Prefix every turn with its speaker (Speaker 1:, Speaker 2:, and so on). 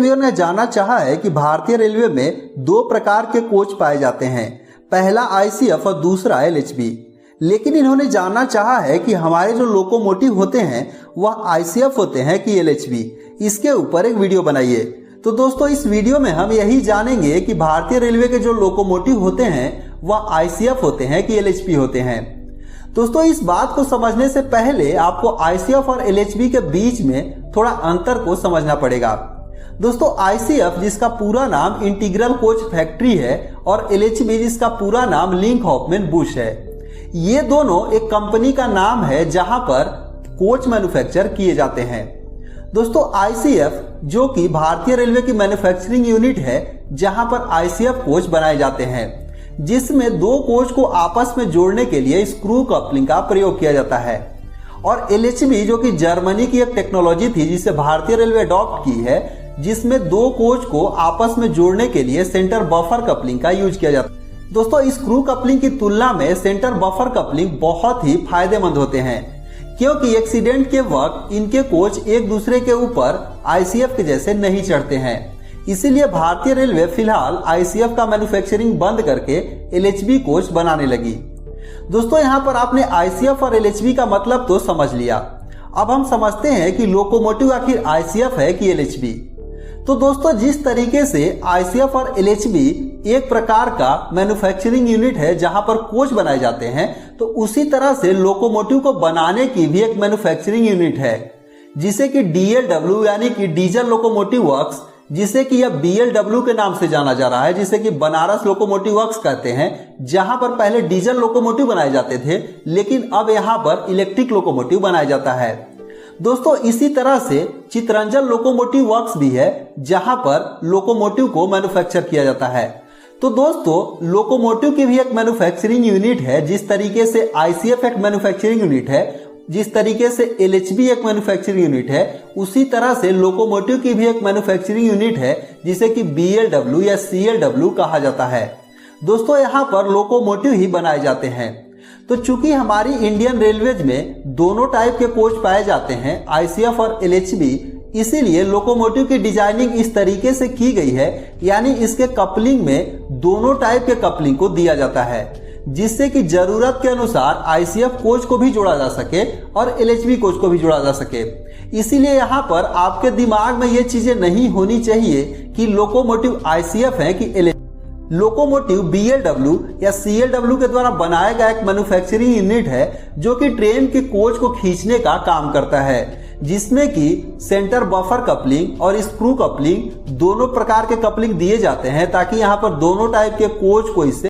Speaker 1: एक व्यूअर ने जानना चाहा है कि भारतीय रेलवे में दो प्रकार के कोच पाए जाते हैं, पहला आईसीएफ और दूसरा एलएचबी। लेकिन इन्होंने जानना चाहा है कि हमारे जो लोकोमोटिव होते हैं वह आईसीएफ होते हैं कि एलएचबी। इसके ऊपर एक वीडियो बनाइए। तो दोस्तों इस वीडियो में हम यही जानेंगे कि भारतीय रेलवे के जो लोकोमोटिव होते हैं वह आईसीएफ होते हैं कि एलएचबी होते हैं। दोस्तों इस बात को समझने से पहले आपको आईसीएफ और एलएचबी के बीच में थोड़ा अंतर को समझना पड़ेगा। दोस्तों आईसीएफ जिसका पूरा नाम इंटीग्रल कोच फैक्ट्री है और एलएचबी जिसका पूरा नाम लिंक हॉफमैन बुश है, ये दोनों एक कंपनी का नाम है जहां पर कोच मैन्युफैक्चर किए जाते हैं। दोस्तों आईसीएफ जो कि भारतीय रेलवे की मैन्युफैक्चरिंग यूनिट है जहां पर आईसीएफ कोच बनाए जाते हैं, जिसमें दो कोच को आपस में जोड़ने के लिए स्क्रू कपलिंग का प्रयोग किया जाता है। और एलएचबी जो कि जर्मनी की एक टेक्नोलॉजी थी जिसे भारतीय रेलवे अडॉप्ट की है, जिसमें दो कोच को आपस में जोड़ने के लिए सेंटर बफर कपलिंग का यूज किया जाता है। दोस्तों स्क्रू कपलिंग की तुलना में सेंटर बफर कपलिंग बहुत ही फायदेमंद होते हैं, क्योंकि एक्सीडेंट के वक्त इनके कोच एक दूसरे के ऊपर आईसीएफ के जैसे नहीं चढ़ते हैं। इसीलिए भारतीय रेलवे फिलहाल आईसीएफ का मैन्युफैक्चरिंग बंद करके एलएचबी कोच बनाने लगी। दोस्तों यहाँ पर आपने आईसीएफ और एलएचबी का मतलब तो समझ लिया। अब हम समझते हैं कि लोकोमोटिव आखिर आईसीएफ है कि एलएचबी। तो दोस्तों जिस तरीके से आईसीएफ और एलएचबी एक प्रकार का मैन्युफैक्चरिंग यूनिट है जहां पर कोच बनाए जाते हैं, तो उसी तरह से लोकोमोटिव को बनाने की भी एक मैन्युफैक्चरिंग यूनिट है जिसे कि डीएलडब्ल्यू यानी कि डीजल लोकोमोटिव वर्क्स, जिसे कि यह बीएलडब्ल्यू के नाम से जाना जा रहा है, जिसे कि बनारस लोकोमोटिव वर्क्स कहते हैं, जहां पर पहले डीजल लोकोमोटिव बनाए जाते थे लेकिन अब यहां पर इलेक्ट्रिक लोकोमोटिव बनाया जाता है। दोस्तों इसी तरह से चितरंजन लोकोमोटिव वर्क्स भी है जहां पर लोकोमोटिव को मैन्युफैक्चर किया जाता है। तो दोस्तों लोकोमोटिव की भी एक मैन्युफैक्चरिंग यूनिट है, जिस तरीके से आईसीएफ एक मैन्युफैक्चरिंग यूनिट है, जिस तरीके से एलएचबी एक मैन्युफैक्चरिंग यूनिट है, उसी तरह से लोकोमोटिव की भी एक मैन्युफैक्चरिंग यूनिट है जिसे कि बीएलडब्ल्यू या सीएलडब्ल्यू कहा जाता है। दोस्तों यहाँ पर लोकोमोटिव ही बनाए जाते हैं। तो चूंकि हमारी इंडियन रेलवेज में दोनों टाइप के कोच पाए जाते हैं, आईसीएफ और एलएचबी, इसीलिए लोकोमोटिव की डिजाइनिंग इस तरीके से की गई है, यानी इसके कपलिंग में दोनों टाइप के कपलिंग को दिया जाता है, जिससे कि जरूरत के अनुसार आईसीएफ कोच को भी जोड़ा जा सके और एलएचबी कोच को भी जोड़ा जा सके। इसीलिए यहाँ पर आपके दिमाग में ये चीजें नहीं होनी चाहिए कि लोकोमोटिव आईसीएफ है कि एलएचबी। लोकोमोटिव बीएलडब्ल्यू या सीएलडब्ल्यू के द्वारा बनाया गया एक मैन्युफैक्चरिंग यूनिट है जो कि ट्रेन के कोच को खींचने का काम करता है, जिसमें कि सेंटर बफर कपलिंग और स्क्रू कपलिंग दोनों प्रकार के कपलिंग दिए जाते हैं ताकि यहाँ पर दोनों टाइप के कोच को इससे